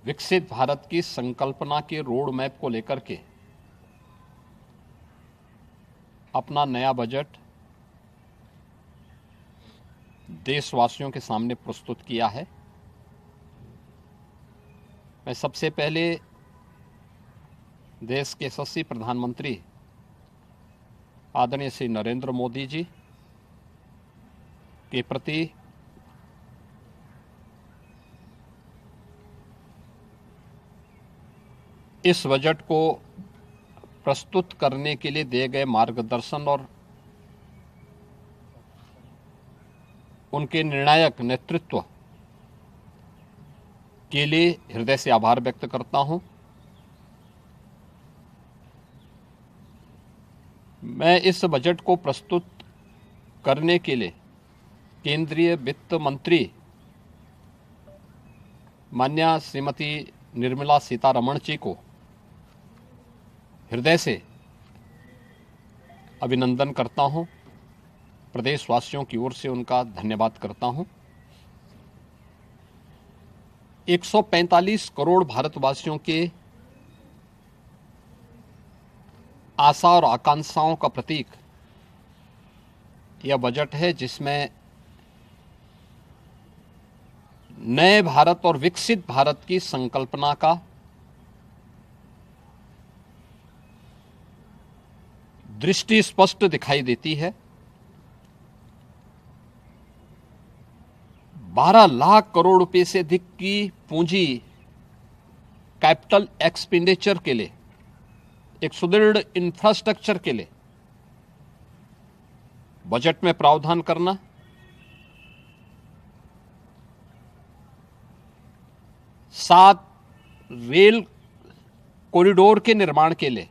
विकसित भारत की संकल्पना के रोड मैप को लेकर के अपना नया बजट देशवासियों के सामने प्रस्तुत किया है। मैं सबसे पहले देश के यशस्वी प्रधानमंत्री आदरणीय श्री नरेंद्र मोदी जी के प्रति इस बजट को प्रस्तुत करने के लिए दिए गए मार्गदर्शन और उनके निर्णायक नेतृत्व के लिए हृदय से आभार व्यक्त करता हूं। मैं इस बजट को प्रस्तुत करने के लिए केंद्रीय वित्त मंत्री माननीय श्रीमती निर्मला सीतारमण जी को हृदय से अभिनंदन करता हूं, प्रदेशवासियों की ओर से उनका धन्यवाद करता हूं। 145 करोड़ भारतवासियों के आशा और आकांक्षाओं का प्रतीक यह बजट है, जिसमें नए भारत और विकसित भारत की संकल्पना का दृष्टि स्पष्ट दिखाई देती है। 12 लाख करोड़ रुपए से अधिक की पूंजी कैपिटल एक्सपेंडिचर के लिए, एक सुदृढ़ इंफ्रास्ट्रक्चर के लिए बजट में प्रावधान करना, सात रेल कॉरिडोर के निर्माण के लिए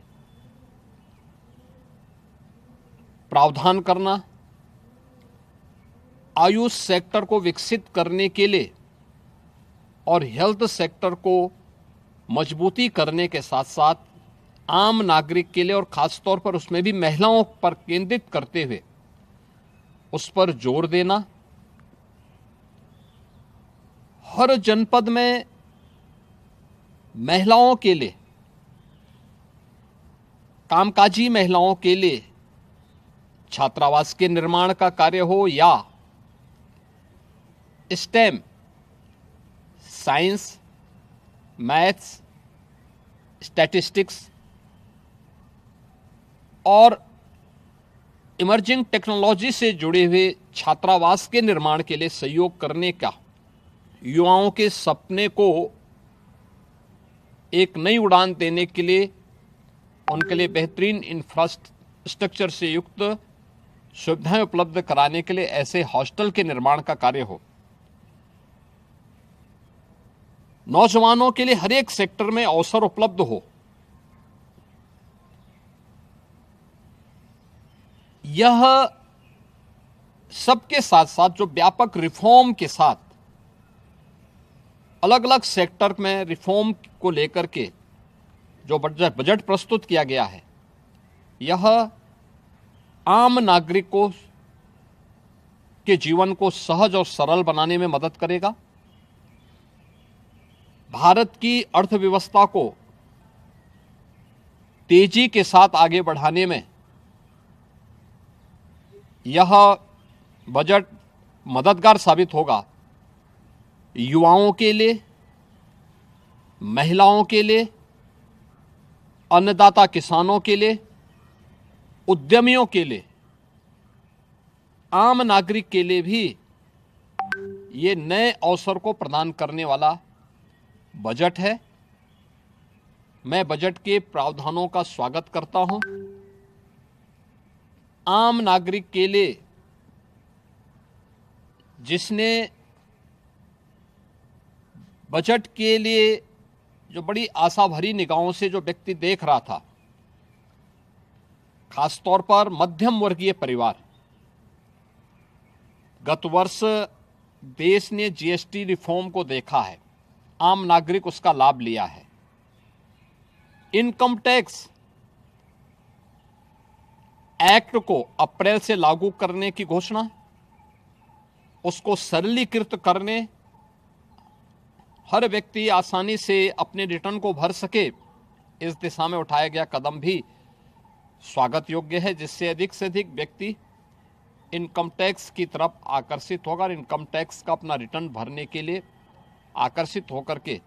प्रावधान करना, आयुष सेक्टर को विकसित करने के लिए और हेल्थ सेक्टर को मजबूती करने के साथ साथ आम नागरिक के लिए और खास तौर पर उसमें भी महिलाओं पर केंद्रित करते हुए उस पर जोर देना, हर जनपद में महिलाओं के लिए, कामकाजी महिलाओं के लिए छात्रावास के निर्माण का कार्य हो या स्टेम, साइंस, मैथ्स, स्टैटिस्टिक्स और इमर्जिंग टेक्नोलॉजी से जुड़े हुए छात्रावास के निर्माण के लिए सहयोग करने का युवाओं के सपने को एक नई उड़ान देने के लिए उनके लिए बेहतरीन इंफ्रास्ट्रक्चर से युक्त सुविधाएं उपलब्ध कराने के लिए ऐसे हॉस्टल के निर्माण का कार्य हो, नौजवानों के लिए हर एक सेक्टर में अवसर उपलब्ध हो, यह सबके साथ साथ जो व्यापक रिफॉर्म के साथ अलग अलग सेक्टर में रिफॉर्म को लेकर के जो बजट प्रस्तुत किया गया है, यह आम नागरिकों के जीवन को सहज और सरल बनाने में मदद करेगा, भारत की अर्थव्यवस्था को तेजी के साथ आगे बढ़ाने में यह बजट मददगार साबित होगा। युवाओं के लिए, महिलाओं के लिए, अन्नदाता किसानों के लिए, उद्यमियों के लिए, आम नागरिक के लिए भी ये नए अवसर को प्रदान करने वाला बजट है। मैं बजट के प्रावधानों का स्वागत करता हूं। आम नागरिक के लिए, जिसने बजट के लिए जो बड़ी आशा भरी निगाहों से जो व्यक्ति देख रहा था, खासतौर पर मध्यम वर्गीय परिवार, गत वर्ष देश ने जीएसटी रिफॉर्म को देखा है, आम नागरिक उसका लाभ लिया है। इनकम टैक्स एक्ट को अप्रैल से लागू करने की घोषणा, उसको सरलीकृत करने हर व्यक्ति आसानी से अपने रिटर्न को भर सके, इस दिशा में उठाया गया कदम भी स्वागत योग्य है, जिससे अधिक से अधिक व्यक्ति इनकम टैक्स की तरफ आकर्षित होगा और इनकम टैक्स का अपना रिटर्न भरने के लिए आकर्षित होकर के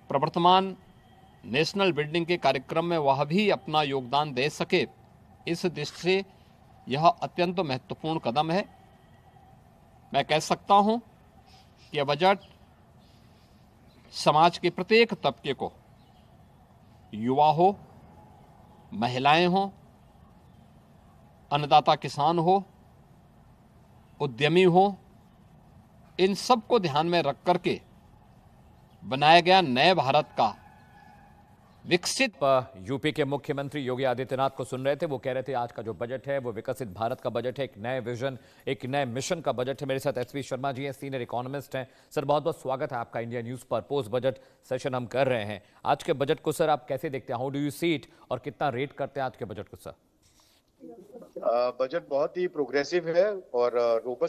प्रवर्तमान नेशनल बिल्डिंग के कार्यक्रम में वह भी अपना योगदान दे सके। इस दृष्टि से यह अत्यंत महत्वपूर्ण कदम है। मैं कह सकता हूं कि यह बजट समाज के प्रत्येक तबके को, युवा हो, महिलाएं हो, अन्नदाता किसान हो, उद्यमी हो, इन सब को ध्यान में रख करके बनाया गया नए भारत का विकसित। यूपी के मुख्यमंत्री योगी आदित्यनाथ को सुन रहे थे। वो कह रहे थे आज का जो बजट है वो विकसित भारत का बजट है, एक नए विजन, एक नए मिशन का बजट है। मेरे साथ एसवी शर्मा जी हैं, सीनियर इकोनॉमिस्ट हैं। सर बहुत बहुत स्वागत है आपका इंडिया न्यूज पर। पोस्ट बजट सेशन हम कर रहे हैं। आज के बजट को सर आप कैसे देखते हैं, how do you see it, और कितना रेट करते हैं आज के बजट को सर? बजट बहुत ही प्रोग्रेसिव है और रोबस्ट